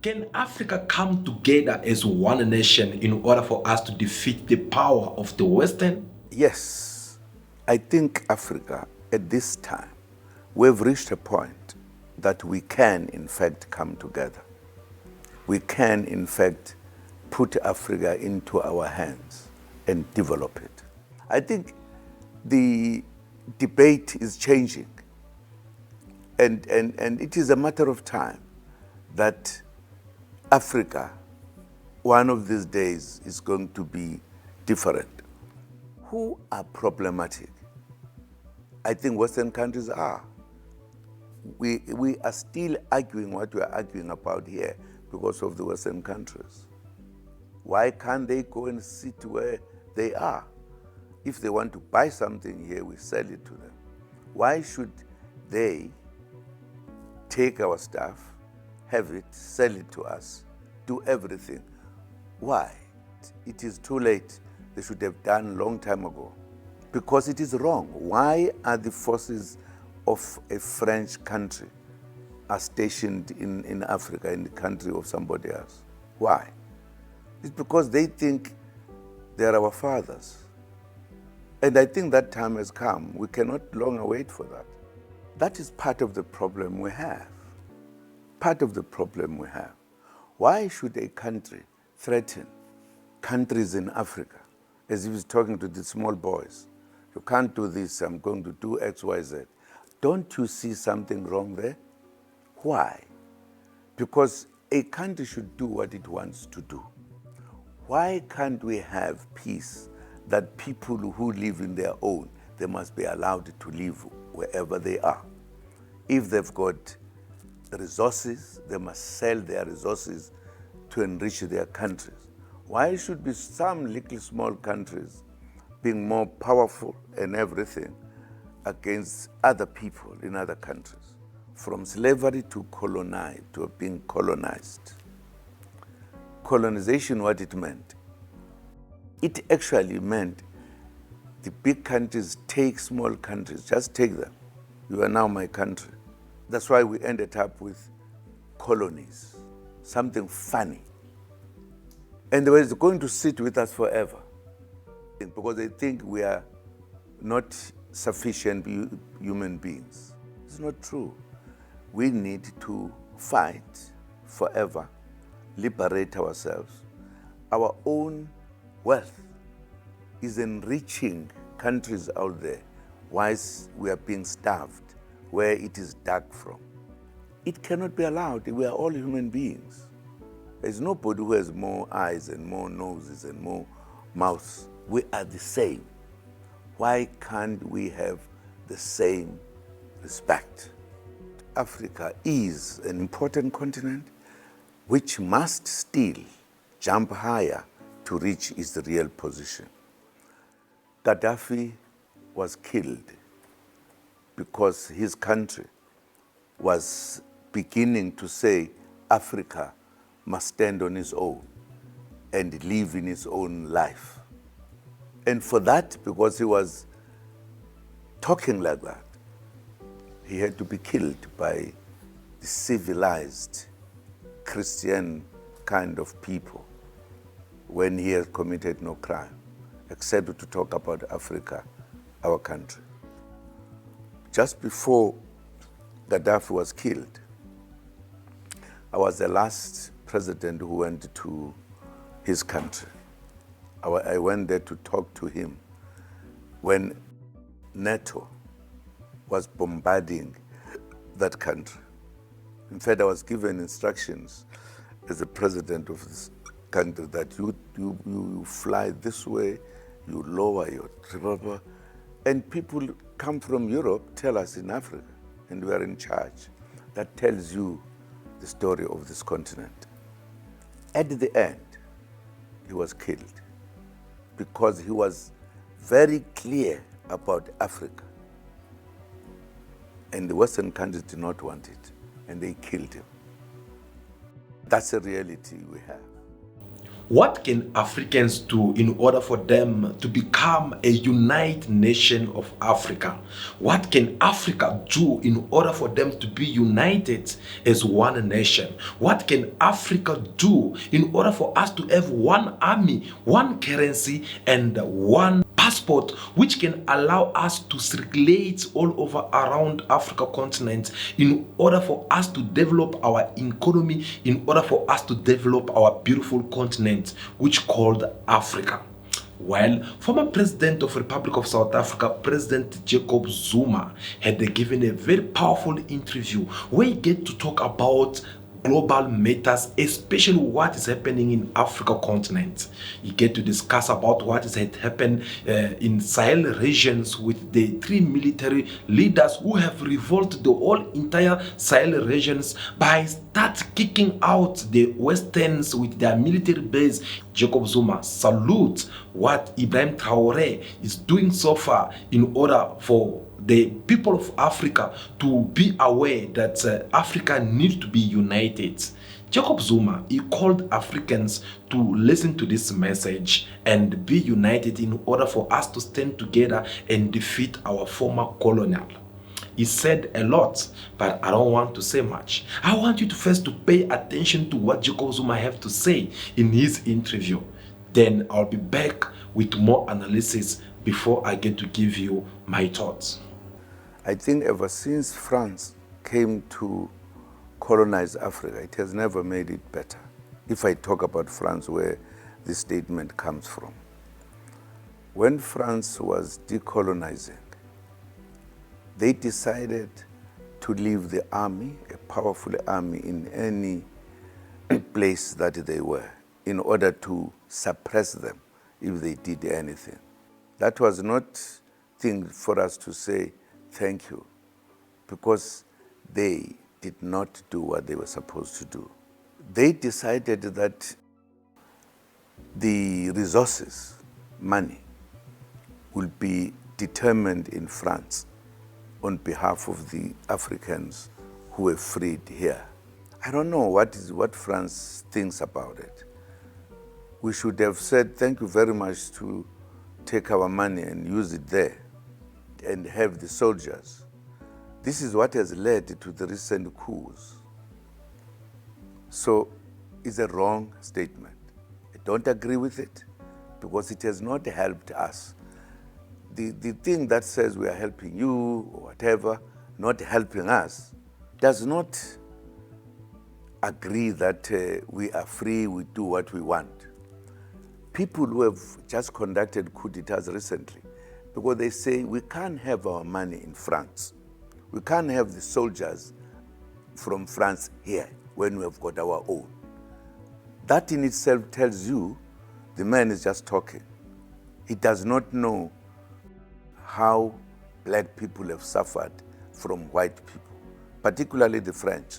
Can Africa come together as one nation in order for us to defeat the power of the Western? Yes, I think Africa at this time, we've reached a point that we can in fact come together. We can in fact put Africa into our hands and develop it. I think the debate is changing, and it is a matter of time that Africa, one of these days, is going to be different. Who are problematic? I think Western countries are. We are still arguing what we are arguing about here because of the Western countries. Why can't they go and sit where they are? If they want to buy something here, we sell it to them. Why should they take our stuff, have it, sell it to us, do everything? Why? It is too late. They should have done a long time ago. Because it is wrong. Why are the forces of a French country are stationed in Africa, in the country of somebody else? Why? It's because they think they're our fathers. And I think that time has come. We cannot longer wait for that. That is part of the problem we have. Part of the problem we have. Why should a country threaten countries in Africa as if he's talking to the small boys? You can't do this, I'm going to do X, Y, Z. Don't you see something wrong there? Why? Because a country should do what it wants to do. Why can't we have peace that people who live in their own, they must be allowed to live wherever they are? If they've got resources, they must sell their resources to enrich their countries. Why should be some little small countries being more powerful and everything against other people in other countries? From slavery to being colonized. Colonization, what it meant? It actually meant the big countries take small countries, just take them. You are now my country. That's why we ended up with colonies, something funny. And they were going to sit with us forever because they think we are not sufficient human beings. It's not true. We need to fight forever, liberate ourselves. Our own wealth is enriching countries out there whilst we are being starved where it is dug from. It cannot be allowed. We are all human beings. There's nobody who has more eyes and more noses and more mouths. We are the same. Why can't we have the same respect? Africa is an important continent which must still jump higher to reach its real position. Gaddafi was killed because his country was beginning to say Africa must stand on its own and live in its own life. And for that, because he was talking like that, he had to be killed by the civilized Christian kind of people when he had committed no crime, except to talk about Africa, our country. Just before Gaddafi was killed, I was the last president who went to his country. I went there to talk to him when NATO was bombarding that country. In fact, I was given instructions as the president of this country that you fly this way, you lower your revolver, and people come from Europe tell us in Africa, and we are in charge. That tells you the story of this continent. At the end, he was killed because he was very clear about Africa. And the Western countries did not want it, and they killed him. That's a reality we have. What can Africans do in order for them to become a united nation of Africa? What can Africa do in order for them to be united as one nation? What can Africa do in order for us to have one army, one currency, and one passport which can allow us to circulate all over around Africa continent in order for us to develop our economy, in order for us to develop our beautiful continent which called Africa? Well, former President of Republic of South Africa, President Jacob Zuma, had given a very powerful interview where he get to talk about global matters, especially what is happening in Africa continent. You get to discuss about what is happened in Sahel regions with the 3 military leaders who have revolted the whole entire Sahel regions by start kicking out the Westerns with their military base. Jacob Zuma salutes what Ibrahim Traoré is doing so far in order for the people of Africa to be aware that Africa needs to be united. Jacob Zuma, he called Africans to listen to this message and be united in order for us to stand together and defeat our former colonial. He said a lot, but I don't want to say much. I want you to first to pay attention to what Jacob Zuma have to say in his interview. Then I'll be back with more analysis before I get to give you my thoughts. I think ever since France came to colonize Africa, it has never made it better. If I talk about France, where this statement comes from. When France was decolonizing, they decided to leave the army, a powerful army, in any place that they were, in order to suppress them if they did anything. That was not thing for us to say, thank you, because they did not do what they were supposed to do. They decided that the resources, money, will be determined in France on behalf of the Africans who were freed here. I don't know what France thinks about it. We should have said, thank you very much to take our money and use it there and have the soldiers. This is what has led to the recent coups. So it's a wrong statement. I don't agree with it because it has not helped us. The thing that says we are helping you or whatever, not helping us, does not agree that we are free, we do what we want. People who have just conducted coup d'etats recently, because they say we can't have our money in France. We can't have the soldiers from France here when we have got our own. That in itself tells you the man is just talking. He does not know how black people have suffered from white people, particularly the French.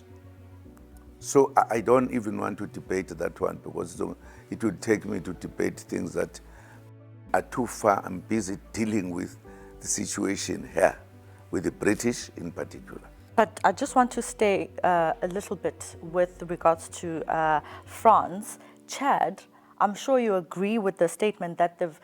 So I don't even want to debate that one because it would take me to debate things that are too far. I'm busy dealing with the situation here, with the British in particular. But I just want to stay a little bit with regards to France. Chad, I'm sure you agree with the statement that they've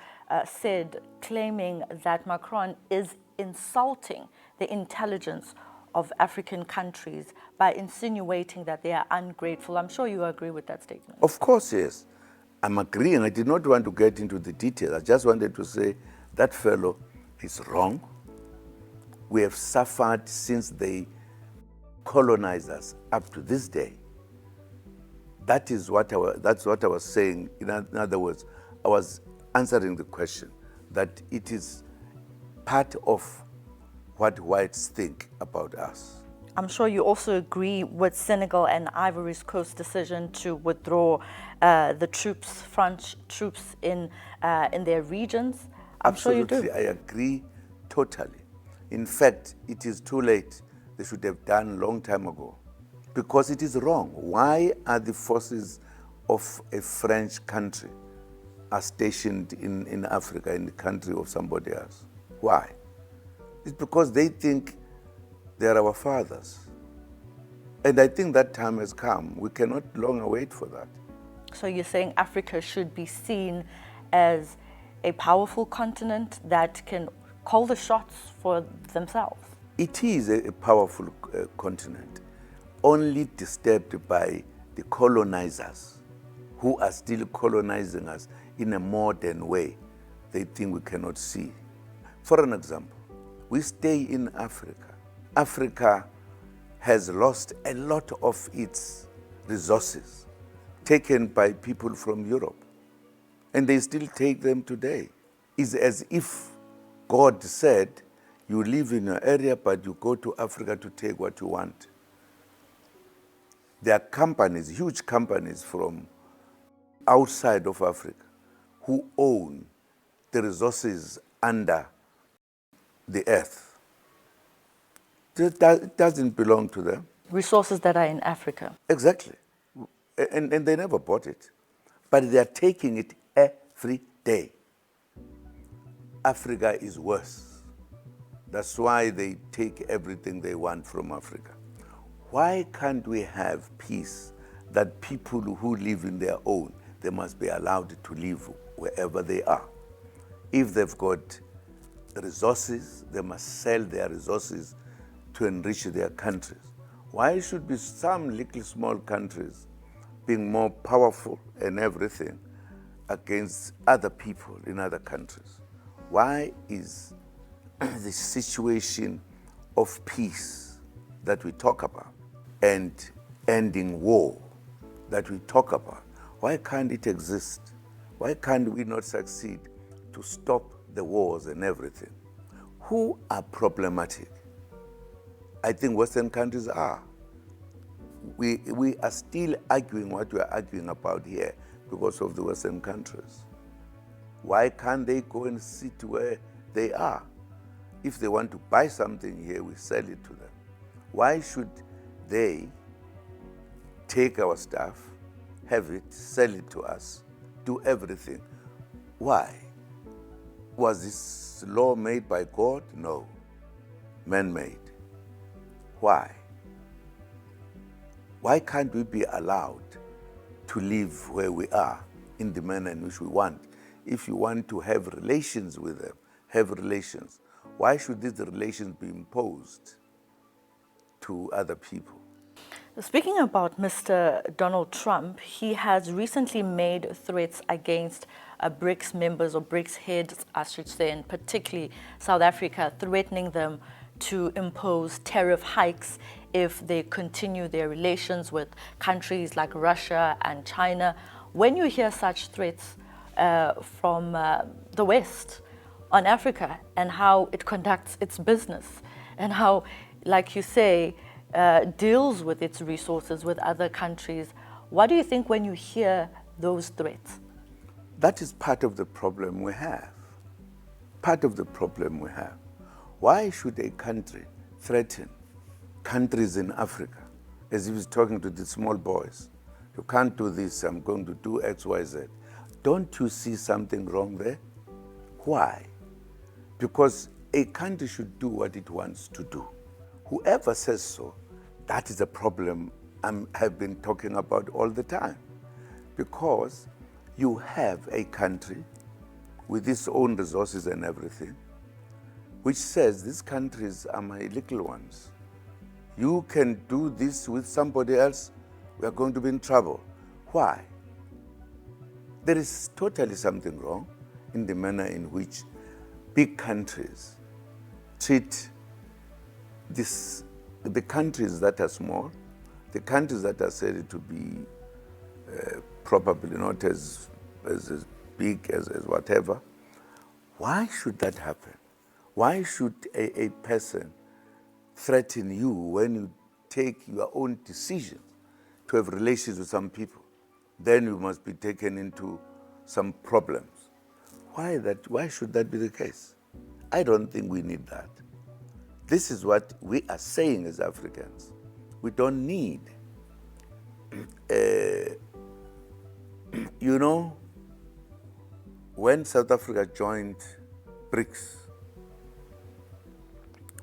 said, claiming that Macron is insulting the intelligence of African countries by insinuating that they are ungrateful. I'm sure you agree with that statement. Of course, yes. I'm agreeing. I did not want to get into the details. I just wanted to say that fellow is wrong. We have suffered since they colonized us up to this day. That's what I was saying. In other words, I was answering the question that it is part of what whites think about us. I'm sure you also agree with Senegal and Ivory Coast's decision to withdraw the troops, French troops in their regions. I'm Absolutely, sure you do. I agree totally. In fact, it is too late. They should have done a long time ago because it is wrong. Why are the forces of a French country are stationed in Africa, in the country of somebody else? Why? It's because they think they are our fathers. And I think that time has come. We cannot longer wait for that. So you're saying Africa should be seen as a powerful continent that can call the shots for themselves? It is a powerful continent, only disturbed by the colonizers who are still colonizing us in a modern way they think we cannot see. For an example, we stay in Africa. Africa has lost a lot of its resources taken by people from Europe, and they still take them today. It's as if God said, you live in your area, but you go to Africa to take what you want. There are companies, huge companies from outside of Africa who own the resources under the earth. It doesn't belong to them. Resources that are in Africa. Exactly. And they never bought it. But they are taking it every day. Africa is worse. That's why they take everything they want from Africa. Why can't we have peace that people who live in their own, they must be allowed to live wherever they are? If they've got resources, they must sell their resources to enrich their countries. Why should be some little small countries being more powerful and everything against other people in other countries? Why is the situation of peace that we talk about and ending war that we talk about, why can't it exist? Why can't we not succeed to stop the wars and everything? Who are problematic? I think Western countries are. We are still arguing what we are arguing about here because of the Western countries. Why can't they go and sit where they are? If they want to buy something here, we sell it to them. Why should they take our stuff, have it, sell it to us, do everything? Why? Was this law made by God? No. Man-made. Why? Why can't we be allowed to live where we are in the manner in which we want? If you want to have relations with them, have relations. Why should these relations be imposed to other people? Speaking about Mr. Donald Trump, he has recently made threats against Brics members or Brics heads, I should say, and particularly South Africa, threatening them to impose tariff hikes if they continue their relations with countries like Russia and China. When you hear such threats from the West on Africa and how it conducts its business and how, like you say, deals with its resources with other countries, what do you think when you hear those threats? That is part of the problem we have. Part of the problem we have. Why should a country threaten countries in Africa as if it's talking to the small boys? You can't do this, I'm going to do X, Y, Z. Don't you see something wrong there? Why? Because a country should do what it wants to do. Whoever says so, that is a problem I have been talking about all the time. Because you have a country with its own resources and everything, which says these countries are my little ones. You can do this with somebody else, we are going to be in trouble. Why? There is totally something wrong in the manner in which big countries treat the countries that are small, the countries that are said to be probably not as big as whatever. Why should that happen? Why should a person threaten you when you take your own decisions to have relations with some people? Then you must be taken into some problems. Why should that be the case? I don't think we need that. This is what we are saying as Africans. We don't need, you know, when South Africa joined Brics,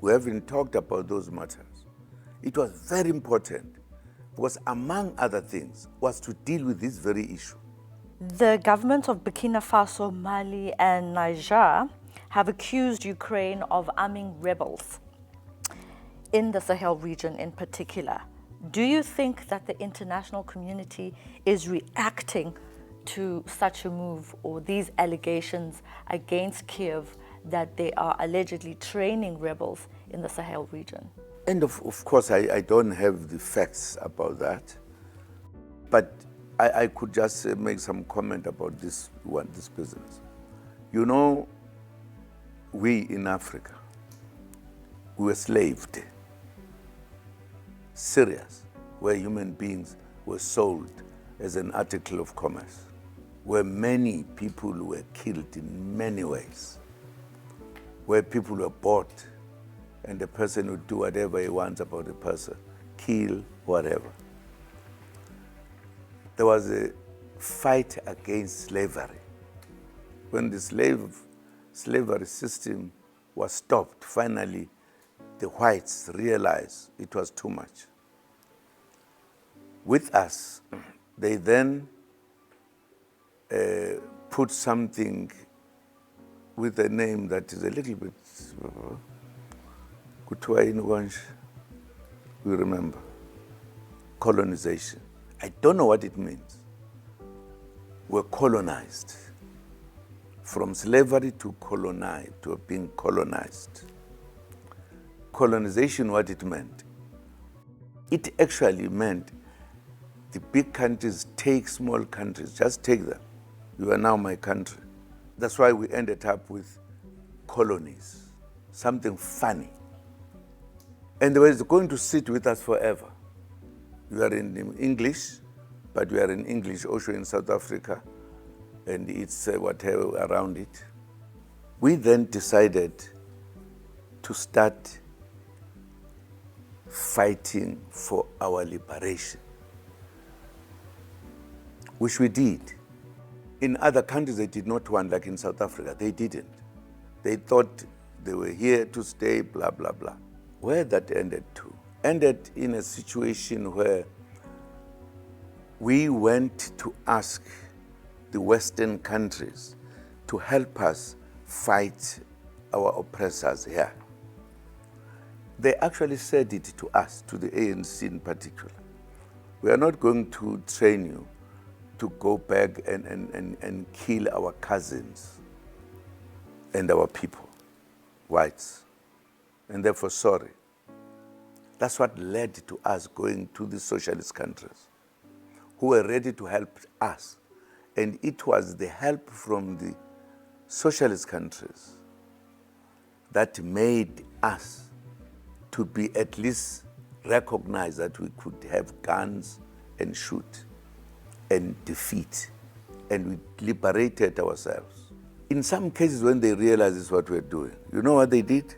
we haven't talked about those matters. It was very important because among other things was to deal with this very issue. The governments of Burkina Faso, Mali, and Niger have accused Ukraine of arming rebels in the Sahel region in particular. Do you think that the international community is reacting to such a move or these allegations against Kiev that they are allegedly training rebels in the Sahel region? And of course, I don't have the facts about that, but I could just make some comment about this business. You know, we in Africa, we were slaved. Serious, where human beings were sold as an article of commerce, where many people were killed in many ways, where people were bought and the person would do whatever he wants about the person, kill, whatever. There was a fight against slavery. When the slavery system was stopped, finally the whites realized it was too much. With us, they then put something with a name that is a little bit, we remember, colonization. I don't know what it means. We're colonized. From slavery to colonize, to being colonized. Colonization, what it meant? It actually meant the big countries take small countries, just take them. You are now my country. That's why we ended up with colonies, something funny. And they were going to sit with us forever. We are in English, but we are in English also in South Africa, and it's whatever around it. We then decided to start fighting for our liberation, which we did. In other countries, they did not want, like in South Africa, they didn't. They thought they were here to stay, blah, blah, blah. Where that ended to? Ended in a situation where we went to ask the Western countries to help us fight our oppressors here. They actually said it to us, to the ANC in particular. We are not going to train you to go back and kill our cousins and our people, whites. And therefore, sorry. That's what led to us going to the socialist countries who were ready to help us. And it was the help from the socialist countries that made us to be at least recognized that we could have guns and shoot and defeat, and we liberated ourselves. In some cases, when they realized this is what we're doing, you know what they did?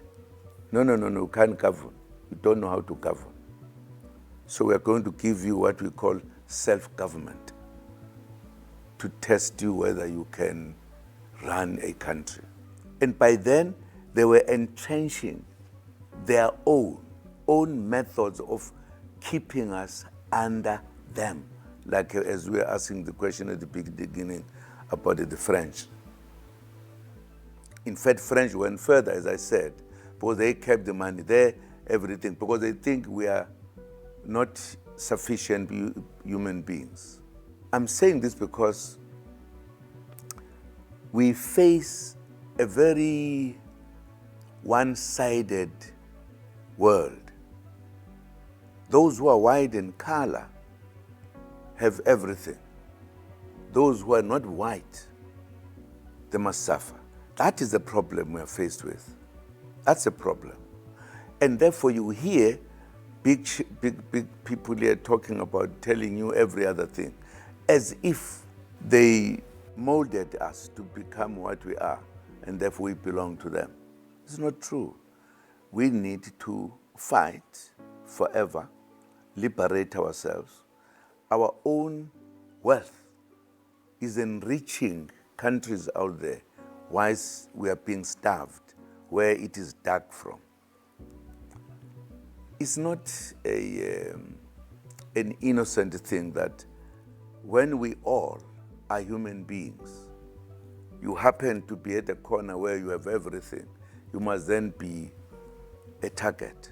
No, we can't govern. We don't know how to govern. So we're going to give you what we call self-government to test you whether you can run a country. And by then, they were entrenching their own methods of keeping us under them. Like as we were asking the question at the beginning about the French. In fact, French went further, as I said, because they kept the money there, everything, because they think we are not sufficient human beings. I'm saying this because we face a very one-sided world. Those who are white in color have everything. Those who are not white, they must suffer. That is the problem we are faced with. That's a problem. And therefore you hear big people here talking about telling you every other thing, as if they molded us to become what we are, and therefore we belong to them. It's not true. We need to fight forever, liberate ourselves. Our own wealth is enriching countries out there whilst we are being starved, where it is dug from. It's not an innocent thing that when we all are human beings. You happen to be at a corner where you have everything. You must then be a target.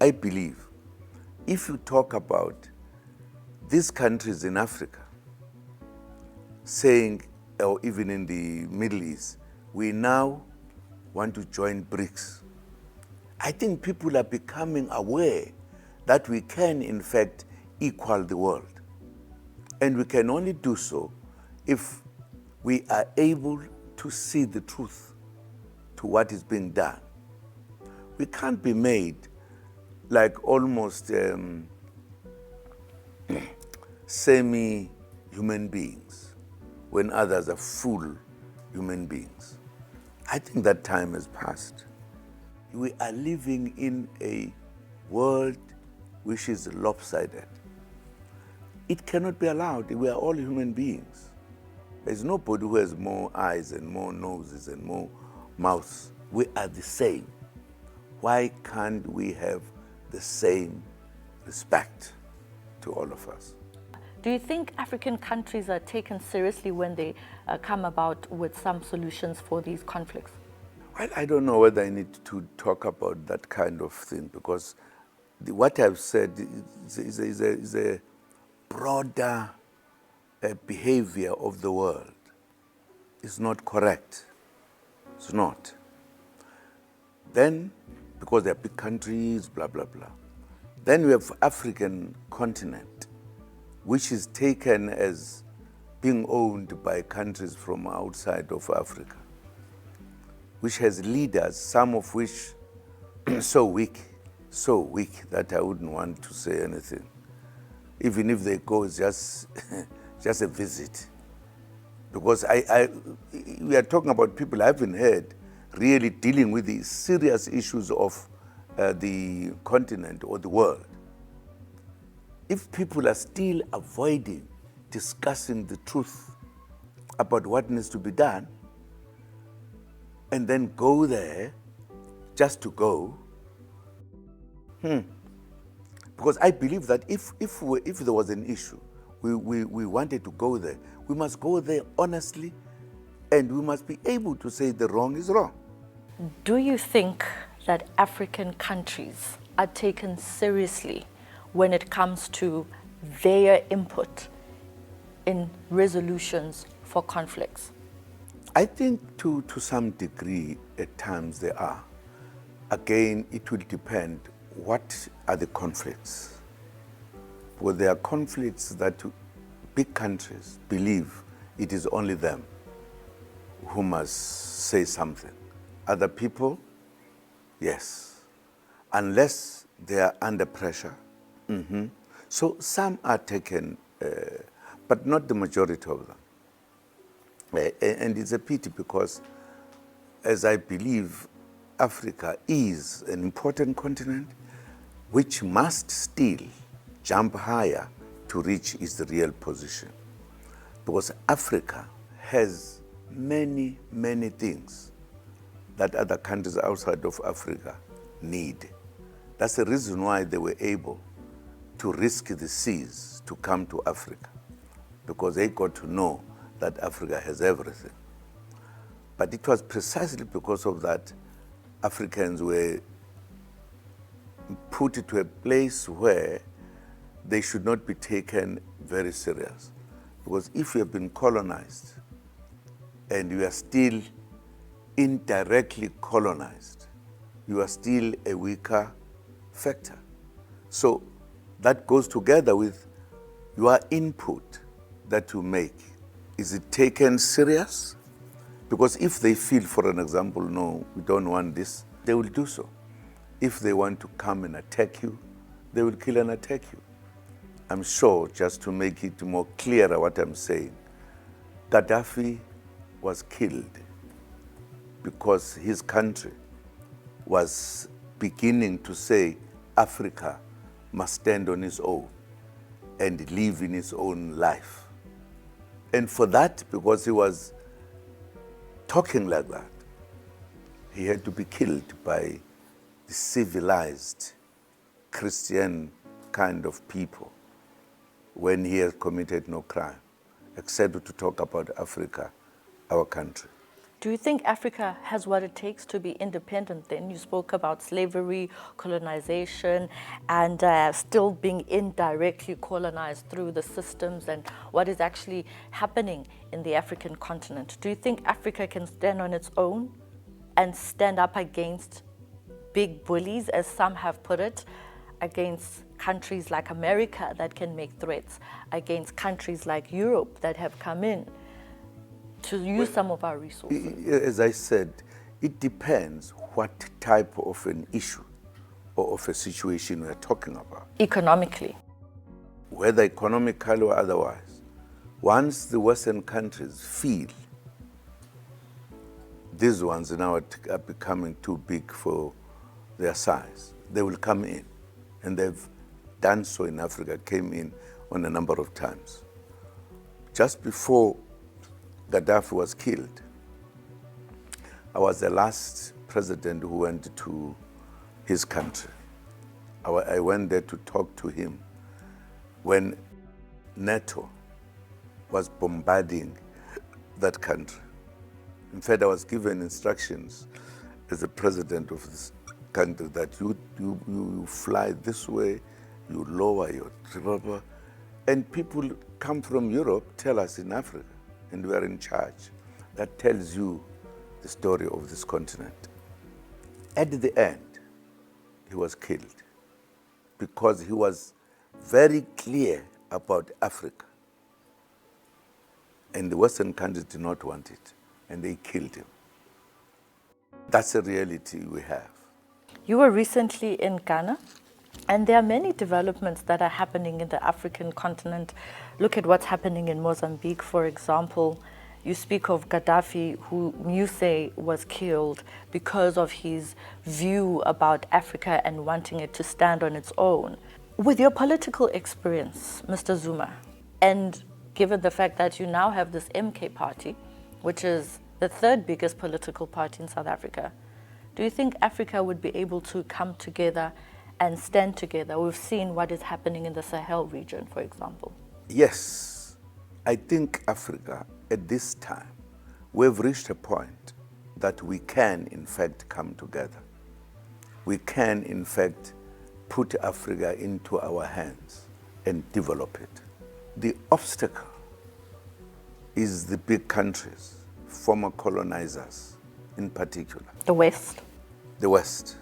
I believe if you talk about these countries in Africa saying, or even in the Middle East, we now want to join Brics, I think people are becoming aware that we can, in fact, equal the world. And we can only do so if we are able to see the truth to what is being done. We can't be made like almost semi-human beings when others are full human beings. I think that time has passed. We are living in a world which is lopsided. It cannot be allowed. We are all human beings. There's nobody who has more eyes and more noses and more mouths. We are the same. Why can't we have the same respect to all of us? Do you think African countries are taken seriously when they come about with some solutions for these conflicts? Well, I don't know whether I need to talk about that kind of thing, because what I've said is a broader behavior of the world. It's not correct. It's not. Then, because they're big countries, blah, blah, blah. Then we have African continent, which is taken as being owned by countries from outside of Africa, which has leaders, some of which so weak that I wouldn't want to say anything. Even if they go, it's just a visit. Because we are talking about people I haven't heard really dealing with the serious issues of the continent or the world. If people are still avoiding discussing the truth about what needs to be done, and then go there just to go, because I believe that if there was an issue, we wanted to go there, we must go there honestly, and we must be able to say the wrong is wrong. Do you think that African countries are taken seriously when it comes to their input in resolutions for conflicts? I think to some degree at times they are. Again, it will depend what are the conflicts. Well, there are conflicts that big countries believe it is only them who must say something. Other people, yes, unless they are under pressure. So some are taken, but not the majority of them. And it's a pity, because, as I believe, Africa is an important continent which must still jump higher to reach its real position. Because Africa has many, many things that other countries outside of Africa need. That's the reason why they were able to risk the seas to come to Africa, because they got to know that Africa has everything. But it was precisely because of that Africans were put into a place where they should not be taken very serious. Because if you have been colonized and you are still indirectly colonized, you are still a weaker factor. So that goes together with your input that you make. Is it taken serious? Because if they feel, for an example, no, we don't want this, they will do so. If they want to come and attack you, they will kill and attack you. I'm sure, just to make it more clearer what I'm saying, Gaddafi was killed because his country was beginning to say Africa must stand on its own and live in its own life. And for that, because he was talking like that, he had to be killed by the civilized Christian kind of people when he had committed no crime. except to talk about Africa, our country. Do you think Africa has what it takes to be independent then? You spoke about slavery, colonization, and still being indirectly colonized through the systems and what is actually happening in the African continent. Do you think Africa can stand on its own and stand up against big bullies, as some have put it, against countries like America that can make threats, against countries like Europe that have come in to use some of our resources? As I said, it depends what type of an issue or of a situation we're talking about. Economically. Whether economically or otherwise. Once the Western countries feel these ones now are becoming too big for their size, they will come in. And they've done so in Africa, came in on a number of times. Just before Gaddafi was killed, I was the last president who went to his country. I went there to talk to him when NATO was bombarding that country. In fact, I was given instructions as the president of this country that you fly this way, you lower your trip, and people come from Europe tell us in Africa, and we are in charge. That tells you the story of this continent. At the end, he was killed because he was very clear about Africa. And the Western countries did not want it, and they killed him. That's a reality we have. You were recently in Ghana, and there are many developments that are happening in the African continent. Look at what's happening in Mozambique, for example. You speak of Gaddafi, who you say was killed because of his view about Africa and wanting it to stand on its own. With your political experience, Mr. Zuma, and given the fact that you now have this MK party, which is the third biggest political party in South Africa, do you think Africa would be able to come together and stand together? We've seen what is happening in the Sahel region, for example. Yes, I think Africa, at this time, we've reached a point that we can, in fact, come together. We can, in fact, put Africa into our hands and develop it. The obstacle is the big countries, former colonizers in particular. The West. The West.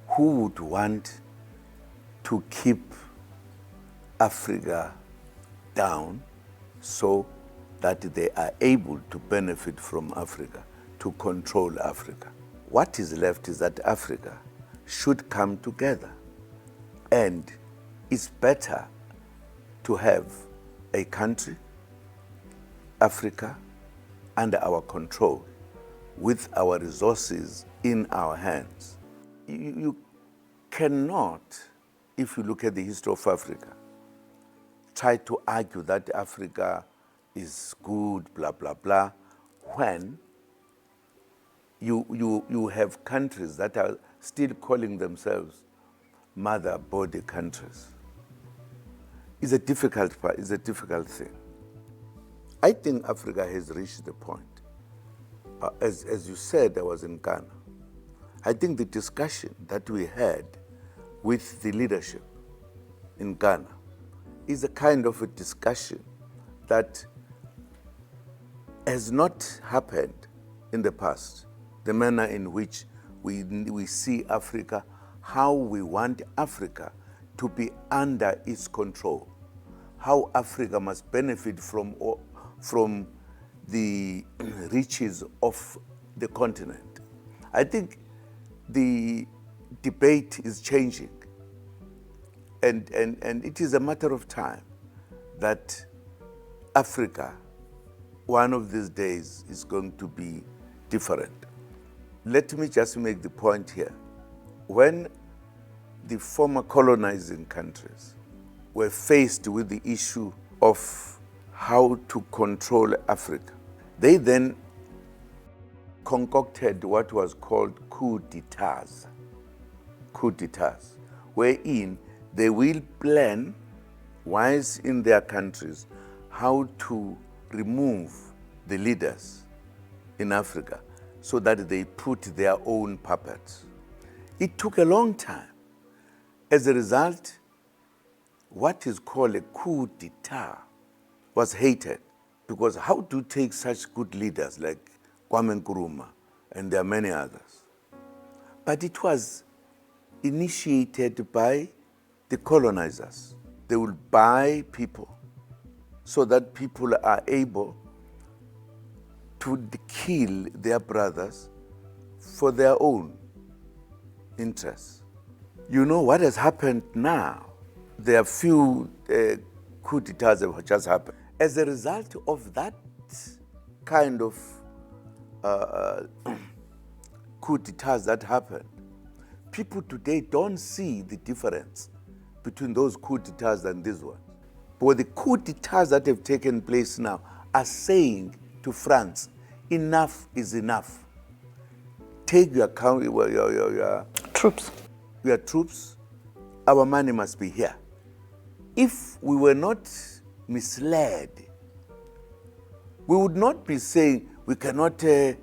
Who would want to keep Africa down so that they are able to benefit from Africa, to control Africa? What is left is that Africa should come together, and it's better to have a country, Africa, under our control, with our resources in our hands. You cannot, if you look at the history of Africa, try to argue that Africa is good, blah, blah, blah, when you have countries that are still calling themselves mother body countries. It's a difficult thing. I think Africa has reached the point. As you said, I was in Ghana. I think the discussion that we had with the leadership in Ghana is a kind of a discussion that has not happened in the past. The manner in which we see Africa, how we want Africa to be under its control, how Africa must benefit from the riches of the continent. I think the debate is changing, and it is a matter of time that Africa, one of these days, is going to be different. Let me just make the point here. When the former colonizing countries were faced with the issue of how to control Africa, they then concocted what was called coup d'etats, wherein they will plan, once in their countries, how to remove the leaders in Africa so that they put their own puppets. It took a long time. As a result, what is called a coup d'etat was hated, because how to take such good leaders like Kwame Nkrumah, and there are many others. But it was initiated by the colonizers. They will buy people so that people are able to kill their brothers for their own interests. You know what has happened now? There are few coup d'etats that have just happened. As a result of that kind of coup d'etats that happened, people today don't see the difference between those coup d'etats and these ones. But the coup d'etats that have taken place now are saying to France, enough is enough. Take your Troops. Your troops, our money must be here. If we were not misled, we would not be saying we cannot take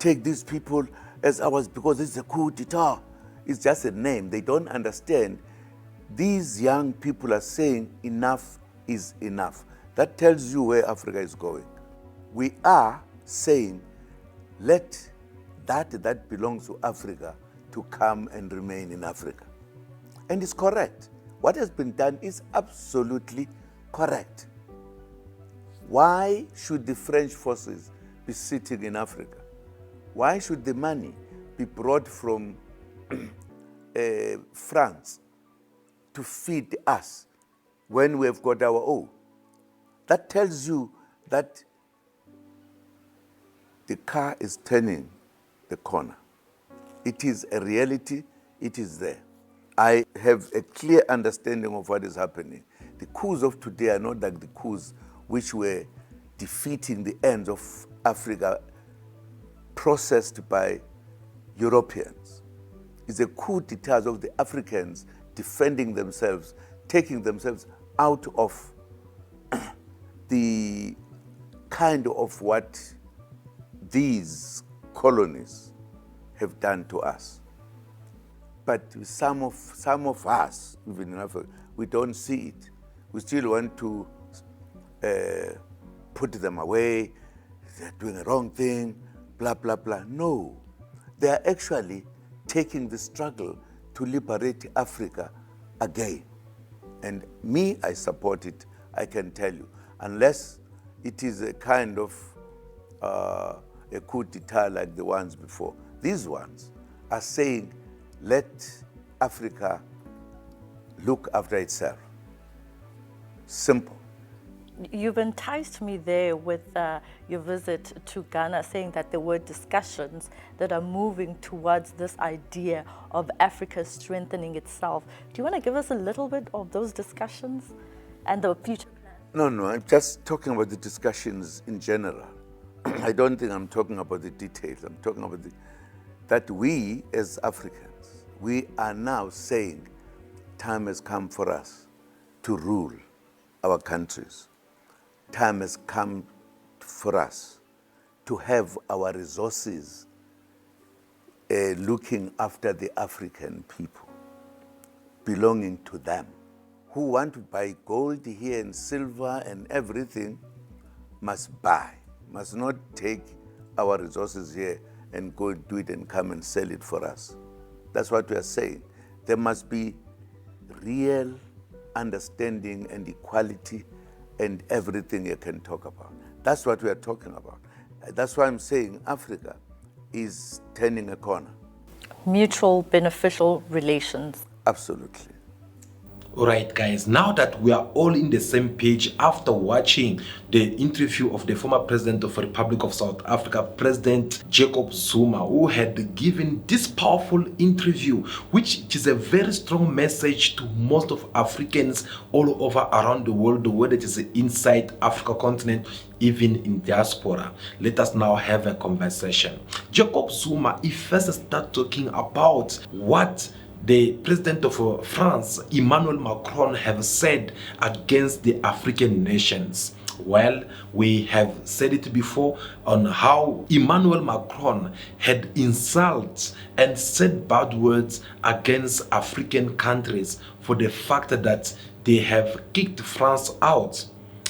these people as ours because it's a coup d'etat. It's just a name. They don't understand. These young people are saying enough is enough. That tells you where Africa is going. We are saying let that belongs to Africa to come and remain in Africa. And it's correct. What has been done is absolutely correct. Why should the French forces be sitting in Africa? Why should the money be brought from France to feed us when we have got our own? That tells you that the car is turning the corner. It is a reality, it is there. I have a clear understanding of what is happening. The coups of today are not like the coups which were defeating the ends of Africa processed by Europeans. It's a coup d'etat of the Africans defending themselves, taking themselves out of the kind of what these colonies have done to us. But some of us, even in Africa, we don't see it. We still want to put them away, they're doing the wrong thing, blah, blah, blah. No, they are actually taking the struggle to liberate Africa again. And me, I support it, I can tell you, unless it is a kind of a coup d'etat like the ones before. These ones are saying, let Africa look after itself. Simple. You've enticed me there with your visit to Ghana, saying that there were discussions that are moving towards this idea of Africa strengthening itself. Do you want to give us a little bit of those discussions and the future plans? No, I'm just talking about the discussions in general. I don't think I'm talking about the details. I'm talking about that we as Africans, we are now saying time has come for us to rule our countries. Time has come for us to have our resources looking after the African people, belonging to them. Who want to buy gold here and silver and everything must buy, must not take our resources here and go do it and come and sell it for us. That's what we are saying. There must be real understanding and equality and everything you can talk about. That's what we are talking about. That's why I'm saying Africa is turning a corner. Mutual beneficial relations. Absolutely. Alright guys, now that we are all in the same page after watching the interview of the former president of the Republic of South Africa, President Jacob Zuma, who had given this powerful interview, which is a very strong message to most of Africans all over around the world, whether it is inside Africa continent, even in diaspora. Let us now have a conversation. Jacob Zuma, he first started talking about what the president of France, Emmanuel Macron, have said against the African nations? Well, we have said it before on how Emmanuel Macron had insulted and said bad words against African countries for the fact that they have kicked France out.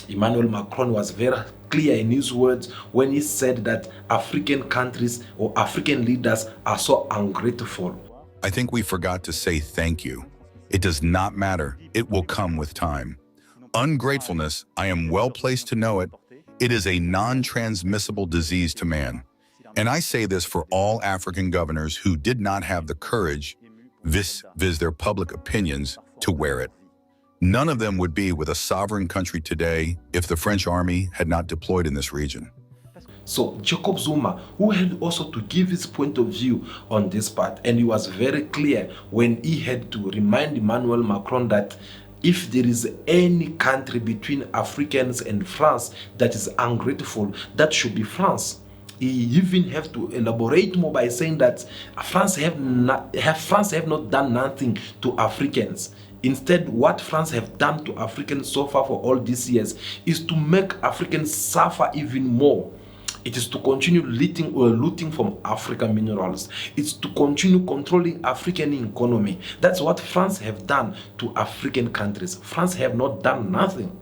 Emmanuel Macron was very clear in his words when he said that African countries or African leaders are so ungrateful. I think we forgot to say thank you. It does not matter. It will come with time. Ungratefulness, I am well placed to know it. It is a non-transmissible disease to man. And I say this for all African governors who did not have the courage, vis their public opinions, to wear it. None of them would be with a sovereign country today if the French army had not deployed in this region. So Jacob Zuma, who had also to give his point of view on this part, and he was very clear when he had to remind Emmanuel Macron that if there is any country between Africans and France that is ungrateful, that should be France. He even have to elaborate more by saying that France have not done nothing to Africans. Instead, what France have done to Africans so far for all these years is to make Africans suffer even more. It is to continue looting from African minerals. It's to continue controlling African economy. That's what France have done to African countries. France have not done nothing.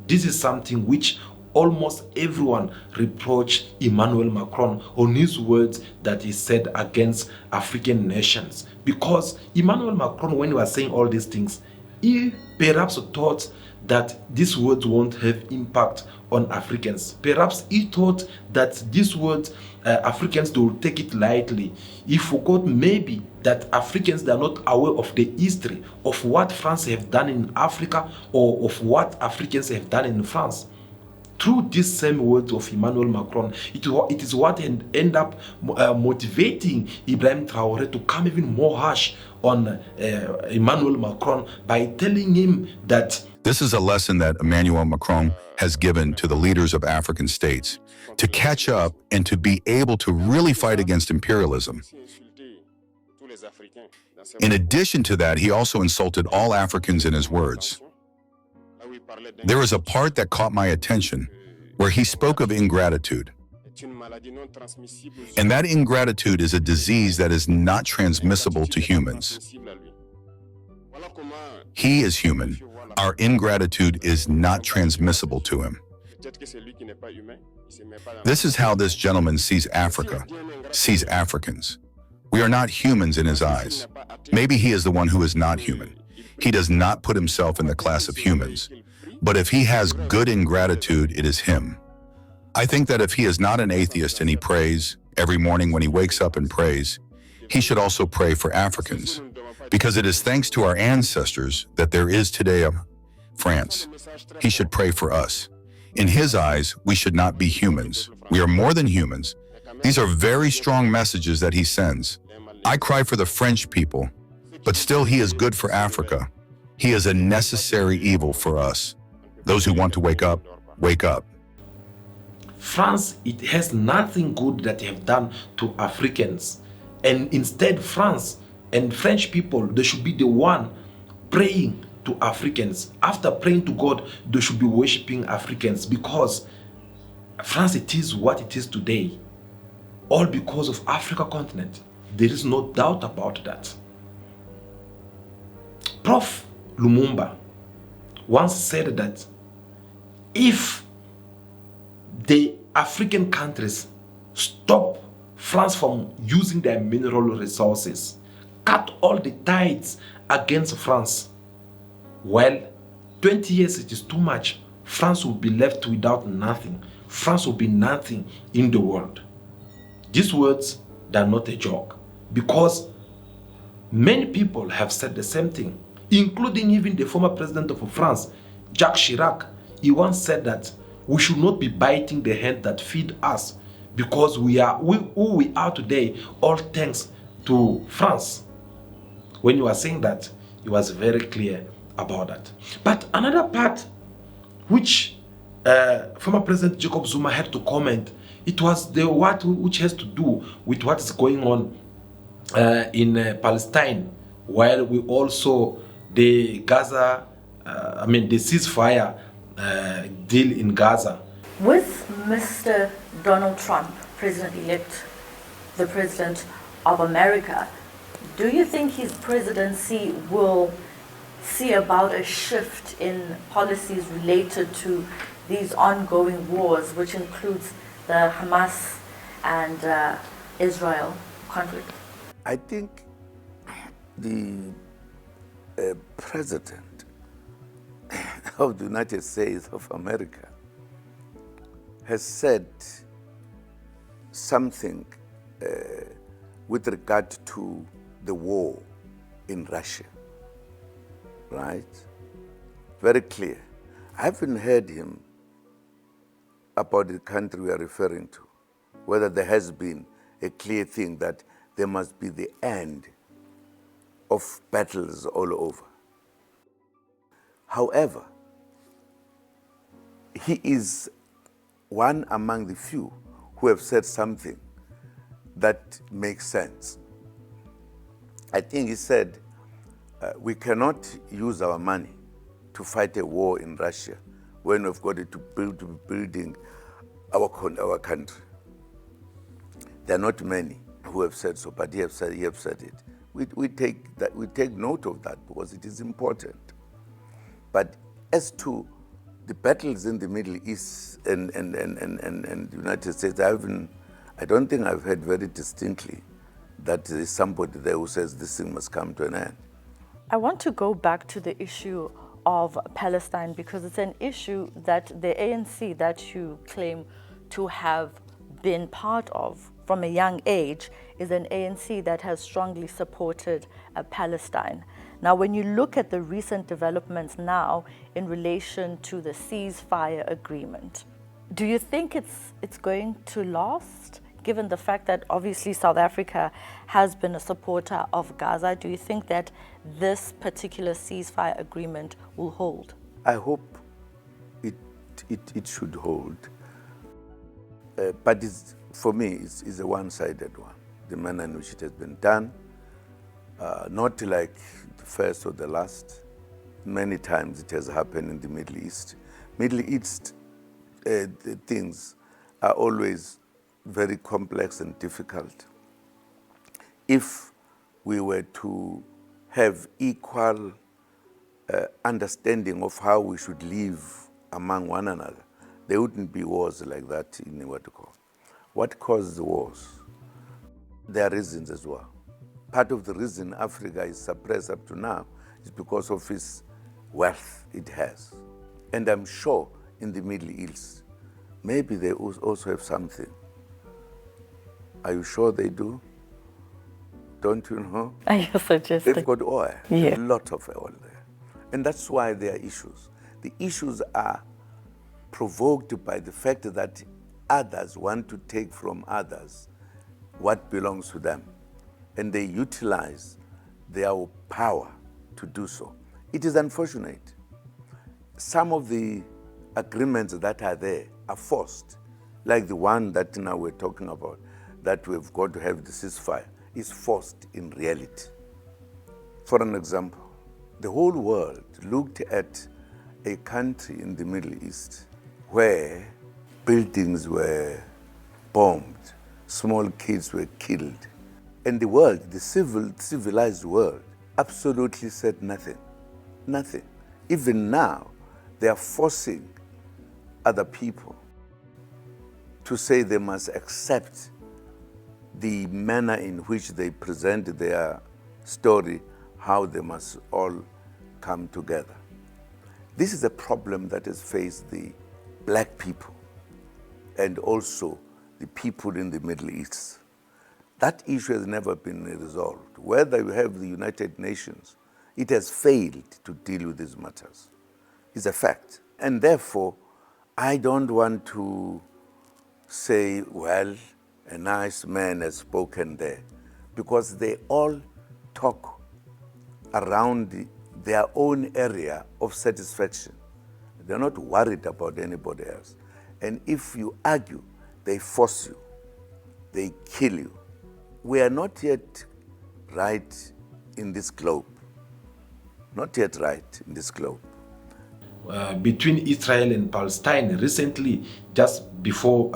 This is something which almost everyone reproached Emmanuel Macron on his words that he said against African nations. Because Emmanuel Macron, when he was saying all these things, he perhaps thought that these words won't have impact on Africans. Perhaps he thought that these words, Africans, they will take it lightly. He forgot maybe that Africans, they are not aware of the history of what France have done in Africa or of what Africans have done in France. Through these same words of Emmanuel Macron, it is what end up motivating Ibrahim Traoré to come even more harsh on Emmanuel Macron by telling him that this is a lesson that Emmanuel Macron has given to the leaders of African states to catch up and to be able to really fight against imperialism. In addition to that, he also insulted all Africans in his words. There is a part that caught my attention where he spoke of ingratitude. And that ingratitude is a disease that is not transmissible to humans. He is human. Our ingratitude is not transmissible to him. This is how this gentleman sees Africa, sees Africans. We are not humans in his eyes. Maybe he is the one who is not human. He does not put himself in the class of humans. But if he has good ingratitude, it is him. I think that if he is not an atheist and he prays every morning when he wakes up and prays, he should also pray for Africans, because it is thanks to our ancestors that there is today a France. He should pray for us. In his eyes, we should not be humans. We are more than humans. These are very strong messages that he sends. I cry for the French people, but still he is good for Africa. He is a necessary evil for us. Those who want to wake up, wake up. France, it has nothing good that they have done to Africans. And instead, France and French people, they should be the one praying to Africans. After praying to God, they should be worshiping Africans, because France, it is what it is today. All because of Africa continent. There is no doubt about that. Prof. Lumumba once said that if the African countries stop France from using their mineral resources, cut all the ties against France, well, 20 years it is too much. France will be left without nothing. France will be nothing in the world. These words, they are not a joke, because many people have said the same thing, including even the former president of France, Jacques Chirac. He once said that we should not be biting the hand that feed us, because who we are today, all thanks to France. When he was saying that, he was very clear about that. But another part which former President Jacob Zuma had to comment, it was the which has to do with what is going on in Palestine, while we also the Gaza, the ceasefire deal in Gaza. With Mr. Donald Trump, President-elect, the President of America, do you think his presidency will see about a shift in policies related to these ongoing wars, which includes the Hamas and Israel conflict? I think the President of the United States of America has said something with regard to the war in Russia, right? Very clear. I haven't heard him about the country we are referring to, whether there has been a clear thing that there must be the end of battles all over. However, he is one among the few who have said something that makes sense. I think he said, we cannot use our money to fight a war in Russia when we've got it to be building our country. There are not many who have said so, but he have said it. We take note of that because it is important. But as to the battles in the Middle East and the United States, I don't think I've heard very distinctly that there is somebody there who says this thing must come to an end. I want to go back to the issue of Palestine because it's an issue that the ANC that you claim to have been part of from a young age is an ANC that has strongly supported Palestine. Now, when you look at the recent developments now in relation to the ceasefire agreement, do you think it's going to last? Given the fact that obviously South Africa has been a supporter of Gaza, do you think that this particular ceasefire agreement will hold? I hope it should hold. But for me, it's a one-sided one. The manner in which it has been done, not like the first or the last. Many times it has happened in the Middle East. Middle East the things are always very complex and difficult. If we were to have equal understanding of how we should live among one another, there wouldn't be wars like that in what you call. What causes the wars? There are reasons as well. Part of the reason Africa is suppressed up to now is because of its wealth it has. And I'm sure in the Middle East, maybe they also have something. Are you sure they do? Don't you know? Are you suggesting? They've got oil, Yeah. a lot of oil there. And that's why there are issues. The issues are provoked by the fact that others want to take from others what belongs to them. And they utilize their power to do so. It is unfortunate. Some of the agreements that are there are forced, like the one that now we're talking about, that we've got to have the ceasefire, is forced in reality. For an example, the whole world looked at a country in the Middle East where buildings were bombed, small kids were killed. And the world, the civilized world, absolutely said nothing. Nothing. Even now, they are forcing other people to say they must accept the manner in which they present their story, how they must all come together. This is a problem that has faced the black people and also the people in the Middle East. That issue has never been resolved. Whether you have the United Nations, it has failed to deal with these matters. It's a fact. And therefore, I don't want to say, well, a nice man has spoken there, because they all talk around their own area of satisfaction. They're not worried about anybody else. And if you argue, they force you, they kill you. We are not yet right in this globe. Not yet right in this globe. Between Israel and Palestine recently, just before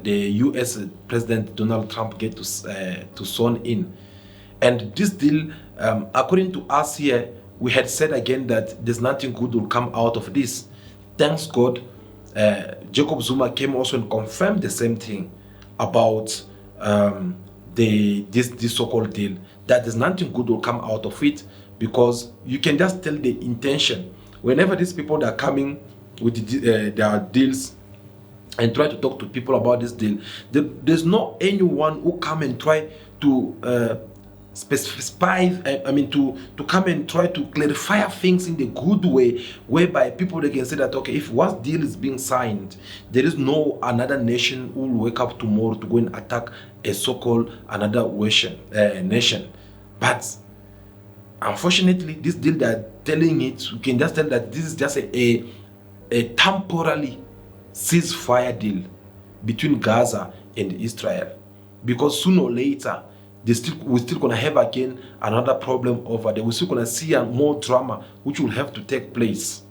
the U.S. President Donald Trump get to sworn in. And this deal, according to us here, we had said again that there's nothing good will come out of this. Thanks God, Jacob Zuma came also and confirmed the same thing about this so-called deal, that there's nothing good will come out of it, because you can just tell the intention. Whenever these people that are coming with their deals and try to talk to people about this deal, there's not anyone who come and try to specify, to come and try to clarify things in the good way, whereby people, they can say that, okay, if one deal is being signed, there is no another nation who will wake up tomorrow to go and attack a so-called another nation. But unfortunately, this deal they're telling it, you can just tell that this is just a temporary ceasefire deal between Gaza and Israel, because sooner or later we're still going to have again another problem over there. We're still going to see more drama which will have to take place.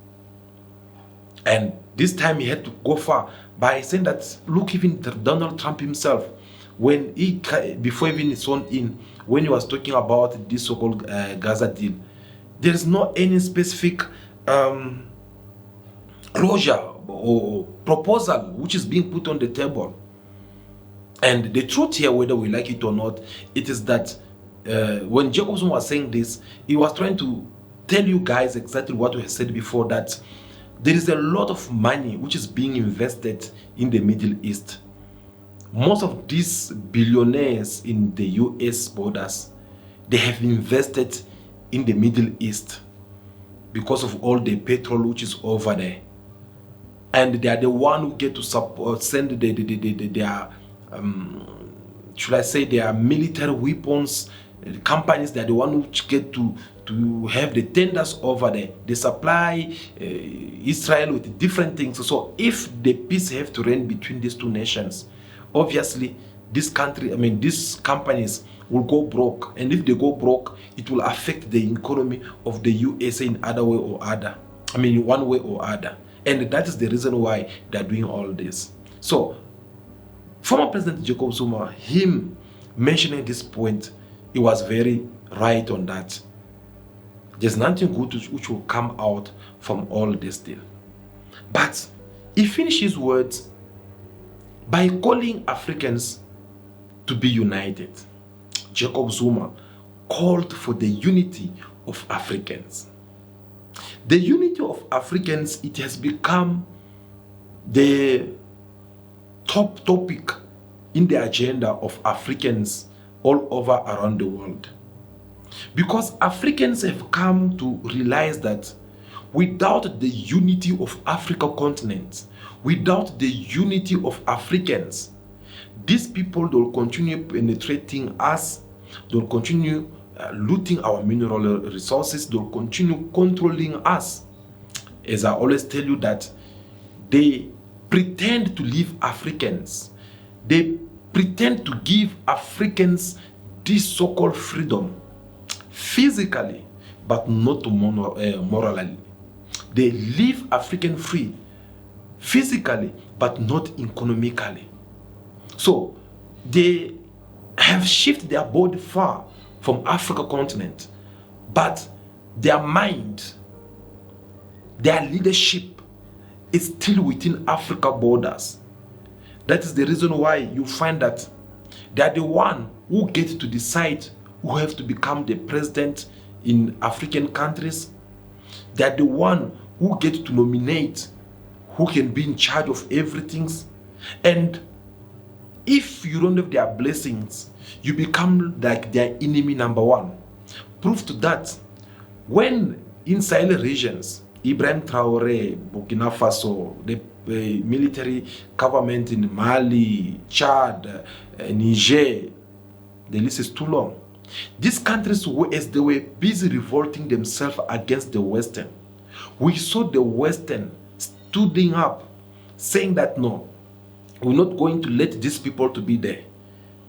And this time he had to go far by saying that, look, even Donald Trump himself, when before even he sworn in, when he was talking about this so-called Gaza deal, there is not any specific closure or proposal which is being put on the table. And the truth here, whether we like it or not, it is that when Jacob Zuma was saying this, he was trying to tell you guys exactly what we had said before, that there is a lot of money which is being invested in the Middle East. Most of these billionaires in the US borders, they have invested in the Middle East because of all the petrol which is over there. And they are the one who get to send their should I say, their military weapons companies. They are the one who get to have the tenders over there. They supply Israel with different things. So if the peace have to reign between these two nations, obviously these companies will go broke. And if they go broke, it will affect the economy of the USA in one way or other. And that is the reason why they're doing all this. So former President Jacob Zuma, him mentioning this point, he was very right on that. There's nothing good which will come out from all this deal. But he finished his words by calling Africans to be united. Jacob Zuma called for the unity of Africans. The unity of Africans, it has become the top topic in the agenda of Africans all over around the world. Because Africans have come to realize that without the unity of Africa continent, without the unity of Africans, these people will continue penetrating us, they'll continue looting our mineral resources, they'll continue controlling us. As I always tell you, that they pretend to leave Africans. They pretend to give Africans this so-called freedom, physically, but not morally. They leave African free, physically, but not economically. So they have shifted their body far from Africa continent, but their mind, their leadership is still within Africa borders. That is the reason why you find that they are the one who get to decide who have to become the president in African countries. They are the one who get to nominate who can be in charge of everything. And if you don't have their blessings, you become like their enemy number one. Proof to that, when in Sahel regions, Ibrahim Traoré, Burkina Faso, the military government in Mali, Chad, Niger, the list is too long. These countries, as they were busy revolting themselves against the Western, we saw the Western stooding up, saying that no, we're not going to let these people to be there.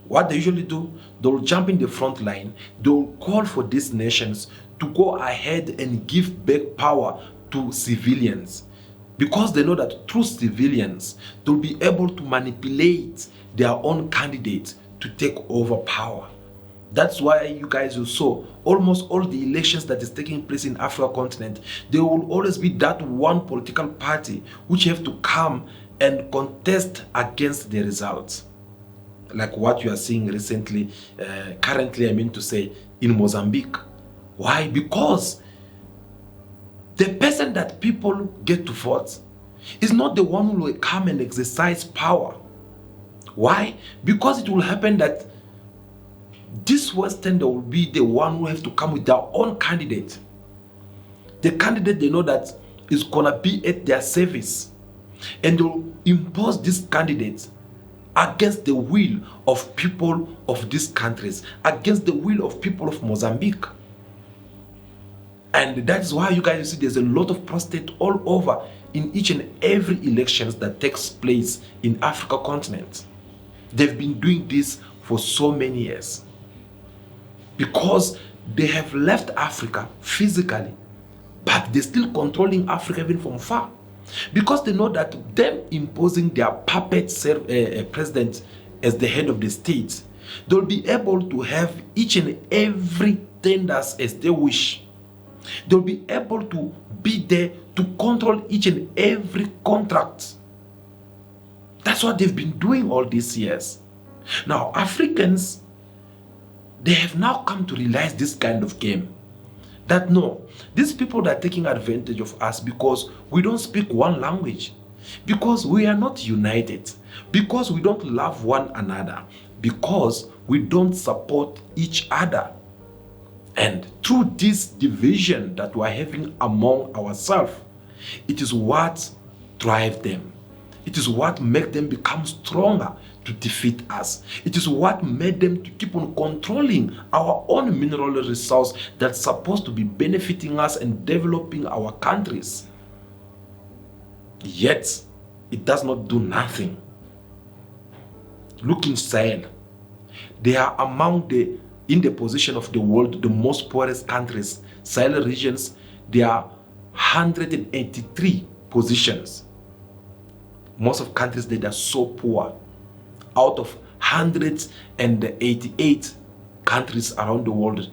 What they usually do, they'll jump in the front line, they'll call for these nations to go ahead and give back power to civilians. Because they know that through civilians, they'll be able to manipulate their own candidates to take over power. That's why you guys will saw almost all the elections that is taking place in Africa continent, there will always be that one political party which have to come and contest against the results. Like what you are seeing recently, currently I mean to say, in Mozambique. Why? Because the person that people get to vote is not the one who will come and exercise power. Why? Because it will happen that this Western will be the one who have to come with their own candidate. The candidate they know that is gonna be at their service, and they'll impose this candidate against the will of people of these countries, against the will of people of Mozambique. And that is why you guys see there's a lot of prostate all over in each and every elections that takes place in Africa continent. They've been doing this for so many years because they have left Africa physically, but they're still controlling Africa even from far, because they know that them imposing their puppet president as the head of the state, they'll be able to have each and every tenders as they wish. They'll be able to be there to control each and every contract. That's what they've been doing all these years. Now, Africans, they have now come to realize this kind of game. That no, these people are taking advantage of us because we don't speak one language, because we are not united, because we don't love one another, because we don't support each other. And through this division that we are having among ourselves, it is what drives them. It is what makes them become stronger to defeat us. It is what made them to keep on controlling our own mineral resource that's supposed to be benefiting us and developing our countries. Yet, it does not do nothing. Look in Sahel. They are among in the position of the world, the most poorest countries. Sahel regions, there are 183 positions. Most of countries that are so poor. Out of 188 countries around the world. You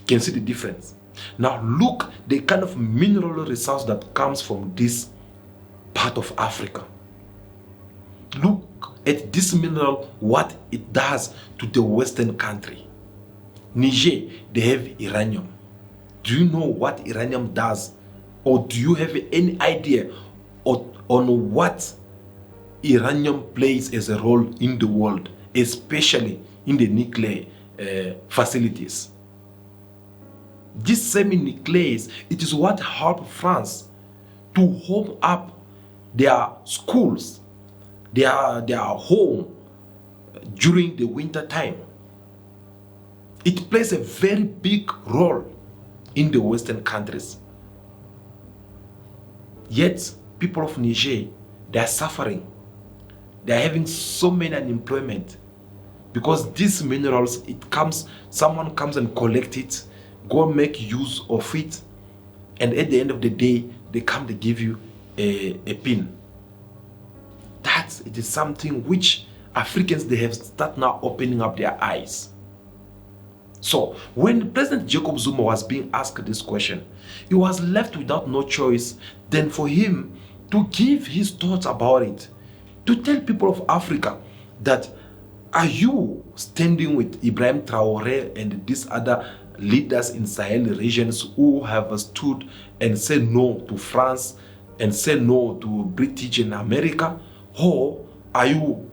can see the difference. Now look the kind of mineral resource that comes from this part of Africa. Look at this mineral, what it does to the Western country. Niger, they have uranium. Do you know what uranium does? Or do you have any idea on what uranium plays as a role in the world, especially in the nuclear facilities? This semi-nucleus, it is what helped France to home up their schools, their home during the winter time. It plays a very big role in the Western countries. Yet, people of Niger, they are suffering. They are having so many unemployment because these minerals, someone comes and collects it, go make use of it, and at the end of the day, they give you a pin. It is something which Africans, they have started now opening up their eyes. So when President Jacob Zuma was being asked this question, he was left without no choice than for him to give his thoughts about it, to tell people of Africa that, are you standing with Ibrahim Traoré and these other leaders in Sahel regions who have stood and said no to France and said no to British and America? Or are you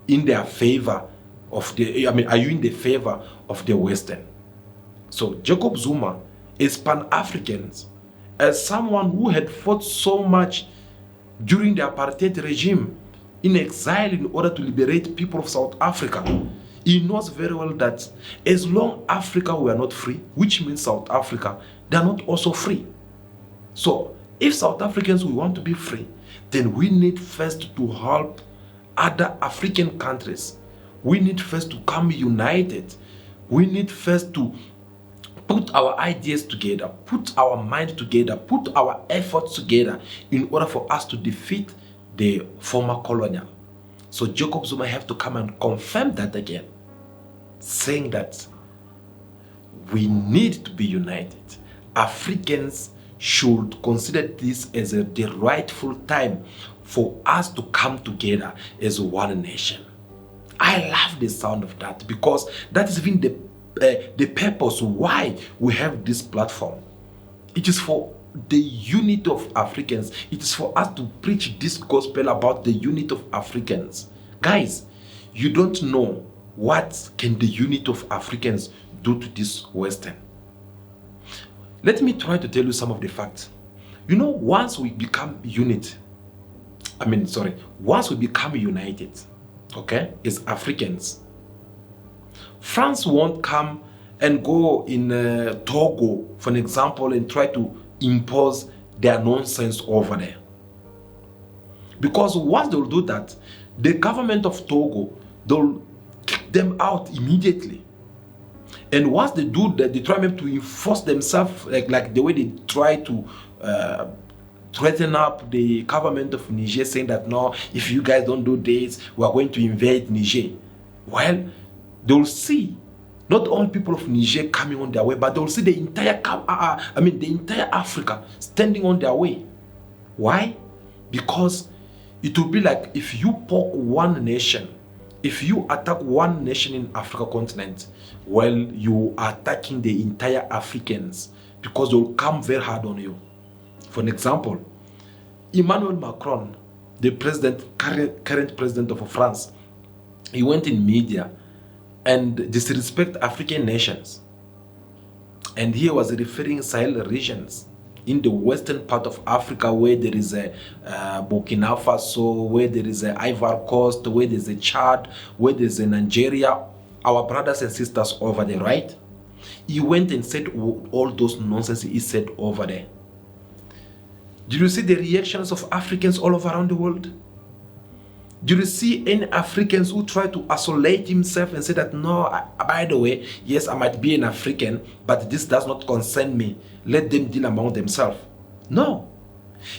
in their favor are you in the favor of the Western? So Jacob Zuma is Pan-Africans, as someone who had fought so much during the apartheid regime in exile in order to liberate people of South Africa. He knows very well that as long Africa were not free, which means South Africa, they are not also free. So if South Africans we want to be free, then we need first to help other African countries. We need first to come united. We need first to put our ideas together, put our mind together, put our efforts together in order for us to defeat the former colonial. So Jacob Zuma have to come and confirm that again, saying that we need to be united. Africans should consider this as the rightful time for us to come together as one nation. I love the sound of that, because that is even the purpose why we have this platform. It is for the unity of Africans. It is for us to preach this gospel about the unity of Africans. Guys, you don't know what can the unity of Africans do to this Western. Let me try to tell you some of the facts. You know, once we become once we become united, okay, as Africans, France won't come and go in Togo, for an example, and try to impose their nonsense over there. Because once they'll do that, the government of Togo, they'll kick them out immediately. And once they do that, they try to enforce themselves like the way they try to threaten up the government of Niger, saying that no, if you guys don't do this, we are going to invade Niger. Well, they'll see not only people of Niger coming on their way, but they'll see the entire Africa standing on their way. Why? Because it will be like if you poke one nation, if you attack one nation in Africa continent, well, you are attacking the entire Africans, because they will come very hard on you. For an example, Emmanuel Macron, the current president of France, he went in media and disrespect African nations. And he was referring Sahel regions in the western part of Africa, where there is a Burkina Faso, where there is a Ivory Coast, where there is a Chad, where there is a Nigeria, our brothers and sisters over there, right? He went and said all those nonsense he said over there. Did you see the reactions of Africans all over around the world? Do you see any Africans who try to isolate himself and say that, no, by the way, yes, I might be an African, but this does not concern me. Let them deal among themselves. No.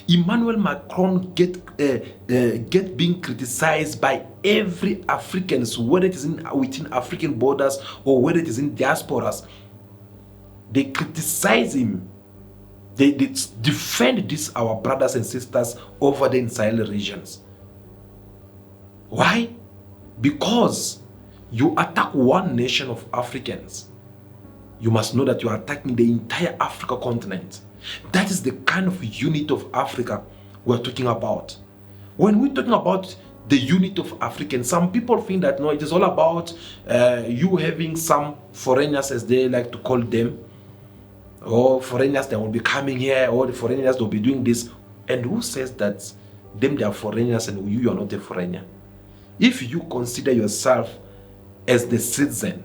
Emmanuel Macron get being criticized by every African, whether it is within African borders or whether it is in diasporas. They criticize him. They defend this, our brothers and sisters over the Sahel regions. Why? Because you attack one nation of Africans, you must know that you are attacking the entire Africa continent. That is the kind of unity of Africa we're talking about. When we're talking about the unity of Africans, some people think that no, it is all about you having some foreigners, as they like to call them, or foreigners that will be coming here, or the foreigners that will be doing this. And who says that them they are foreigners and you are not a foreigner? If you consider yourself as the citizen,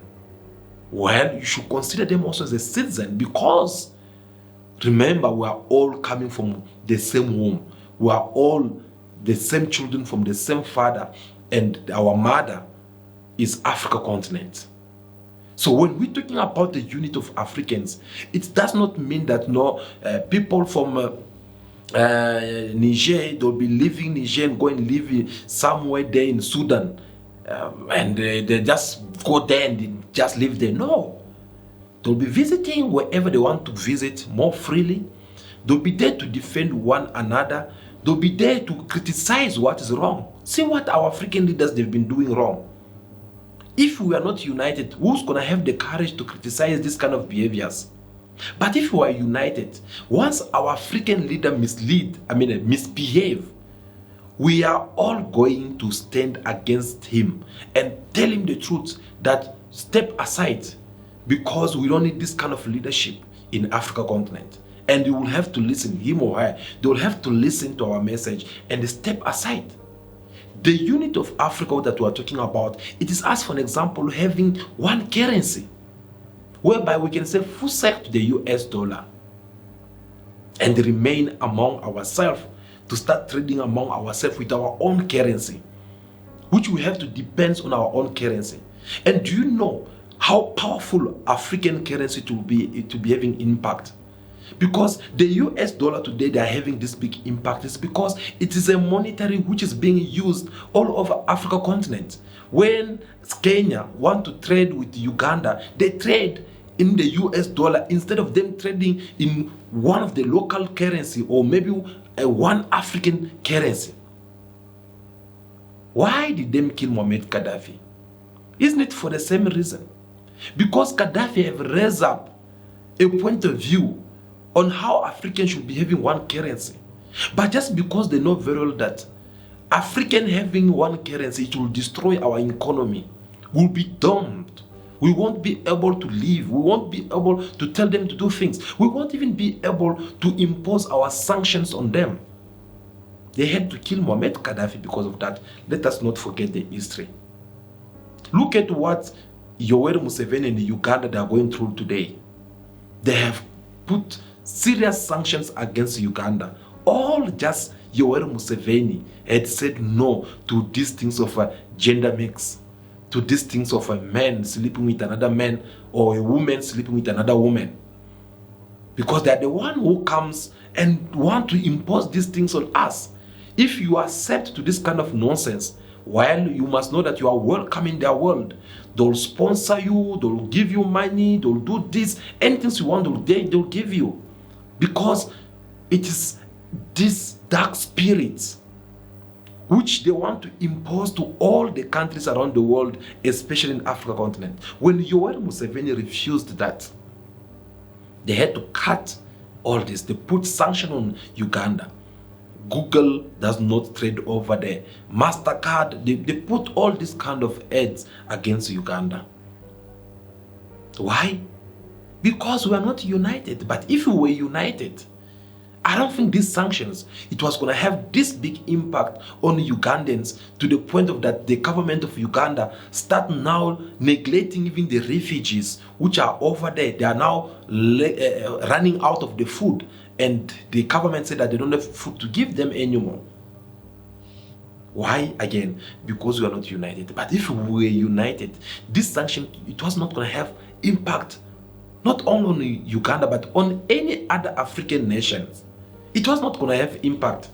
well, you should consider them also as a citizen, because remember, we are all coming from the same womb. We are all the same children from the same father, and our mother is Africa continent. So when we're talking about the unity of Africans, it does not mean that no people from Niger, they'll be leaving Niger and going and live somewhere there in Sudan, and they just go there and they just live there. No, they'll be visiting wherever they want to visit more freely. They'll be there to defend one another. They'll be there to criticize what is wrong. See what our African leaders they've been doing wrong. If we are not united, who's gonna have the courage to criticize this kind of behaviors? But if we are united, once our African leader misbehave, we are all going to stand against him and tell him the truth that step aside, because we don't need this kind of leadership in Africa continent. And you will have to listen, him or her, they will have to listen to our message and step aside. The unit of Africa that we are talking about, it is us, for an example, having one currency, whereby we can say full sec to the US dollar and remain among ourselves, to start trading among ourselves with our own currency. which we have to depend on our own currency. And do you know how powerful African currency to be having impact? Because the US dollar today, they are having this big impact. It's because it is a monetary which is being used all over Africa continent. When Kenya want to trade with Uganda, they trade in the US dollar instead of them trading in one of the local currency or maybe one African currency. Why did they kill Muammar Gaddafi? Isn't it for the same reason? Because Gaddafi have raised up a point of view on how Africans should be having one currency. But just because they know very well that African having one currency, it will destroy our economy. We'll be doomed. We won't be able to live. We won't be able to tell them to do things. We won't even be able to impose our sanctions on them. They had to kill Muammar Gaddafi because of that. Let us not forget the history. Look at what Yoweri Museveni and Uganda they are going through today. They have put serious sanctions against Uganda. All just Yoweri Museveni had said no to these things of a gender mix, to these things of a man sleeping with another man or a woman sleeping with another woman. Because they are the one who comes and want to impose these things on us. If you accept to this kind of nonsense, well, you must know that you are welcome in their world. They'll sponsor you, they'll give you money, they'll do this, anything you want, they'll give you. Because it is these dark spirits which they want to impose to all the countries around the world, especially in Africa continent. When Yoweri Museveni refused that, they had to cut all this. They put sanction on Uganda. Google does not trade over there. MasterCard, they put all this kind of ads against Uganda. Why? Because we are not united. But if we were united, I don't think these sanctions, it was going to have this big impact on Ugandans to the point of that the government of Uganda start now neglecting even the refugees which are over there. They are now running out of the food. And the government said that they don't have food to give them anymore. Why? Again, because we are not united. But if we were united, this sanction, it was not going to have impact, not only on Uganda, but on any other African nations. It was not going to have impact.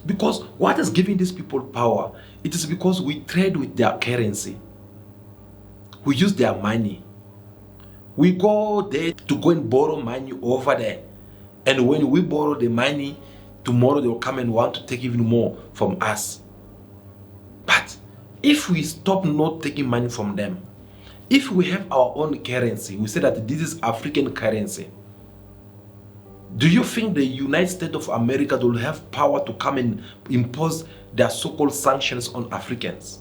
Because what is giving these people power? It is because we trade with their currency. We use their money. We go there to go and borrow money over there. And when we borrow the money, tomorrow they'll come and want to take even more from us. But if we stop not taking money from them, if we have our own currency, we say that this is African currency, do you think the United States of America will have power to come and impose their so-called sanctions on Africans?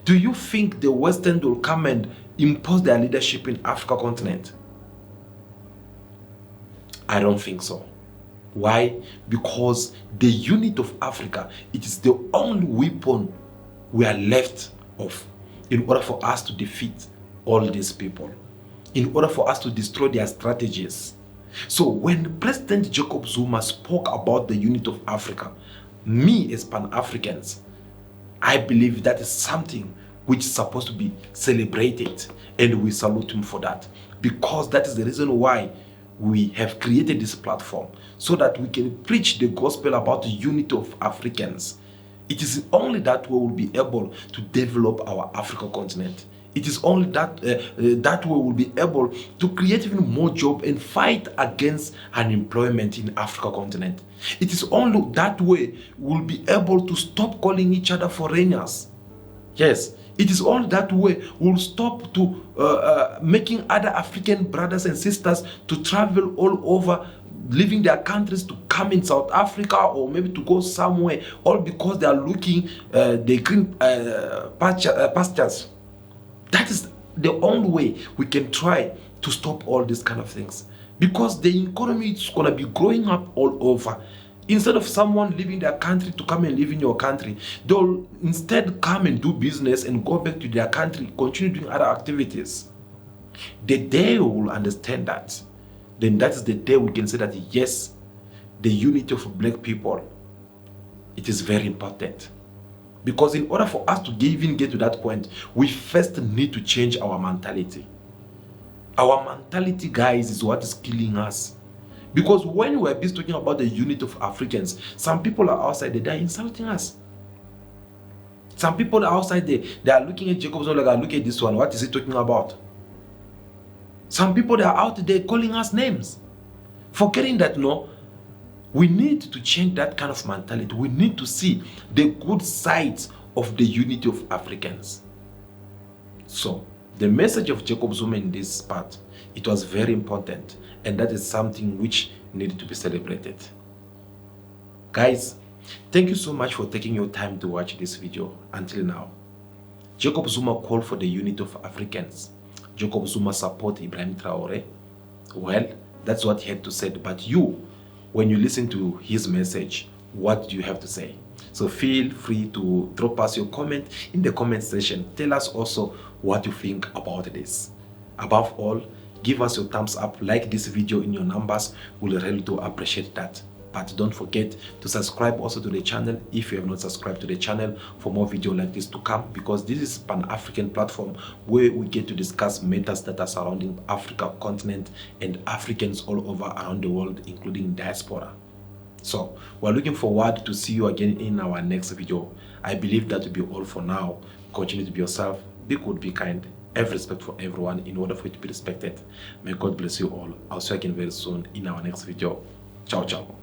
Do you think the Western will come and impose their leadership in Africa continent? I don't think so. Why? Because the unity of Africa, it is the only weapon we are left of in order for us to defeat all these people, in order for us to destroy their strategies. So when President Jacob Zuma spoke about the unity of Africa, me as Pan-Africans, I believe that is something which is supposed to be celebrated, and we salute him for that, because that is the reason why we have created this platform, so that we can preach the gospel about the unity of Africans. It is only that way we'll be able to develop our African continent. It is only that that way we'll be able to create even more jobs and fight against unemployment in Africa continent. It is only that way we'll be able to stop calling each other foreigners. Yes, it is only that way we'll stop to making other African brothers and sisters to travel all over, leaving their countries to come in South Africa or maybe to go somewhere, all because they are looking the green pastures. That is the only way we can try to stop all these kind of things, because the economy is going to be growing up all over. Instead of someone leaving their country to come and live in your country, they'll instead come and do business and go back to their country, continue doing other activities. The day we will understand that, then that is the day we can say that yes, the unity of black people It is very important. Because in order for us to even get to that point, we first need to change our mentality. Our mentality, guys, is what is killing us. Because when we're busy talking about the unity of Africans, some people are outside there, they're insulting us. Some people are outside there, they are looking at Jacob Zuma like, look at this one, what is he talking about? Some people, they are out there calling us names. Forgetting that, no, we need to change that kind of mentality. We need to see the good sides of the unity of Africans. So, the message of Jacob Zuma in this part, it was very important, and that is something which needed to be celebrated. Guys, thank you so much for taking your time to watch this video until now. Jacob Zuma called for the unity of Africans. Jacob Zuma support Ibrahim Traoré. Well, that's what he had to say. But you, when you listen to his message, what do you have to say? So feel free to drop us your comment in the comment section. Tell us also what you think about this. Above all, give us your thumbs up, like this video in your numbers. We'll really do appreciate that. But don't forget to subscribe also to the channel if you have not subscribed to the channel for more videos like this to come, because this is Pan-African platform where we get to discuss matters that are surrounding Africa continent and Africans all over around the world, including diaspora. So we're looking forward to see you again in our next video. I believe that will be all for now. Continue to be yourself, be good, be kind, have respect for everyone in order for you to be respected. May God bless you all. I'll see you again very soon in our next video. Ciao, ciao.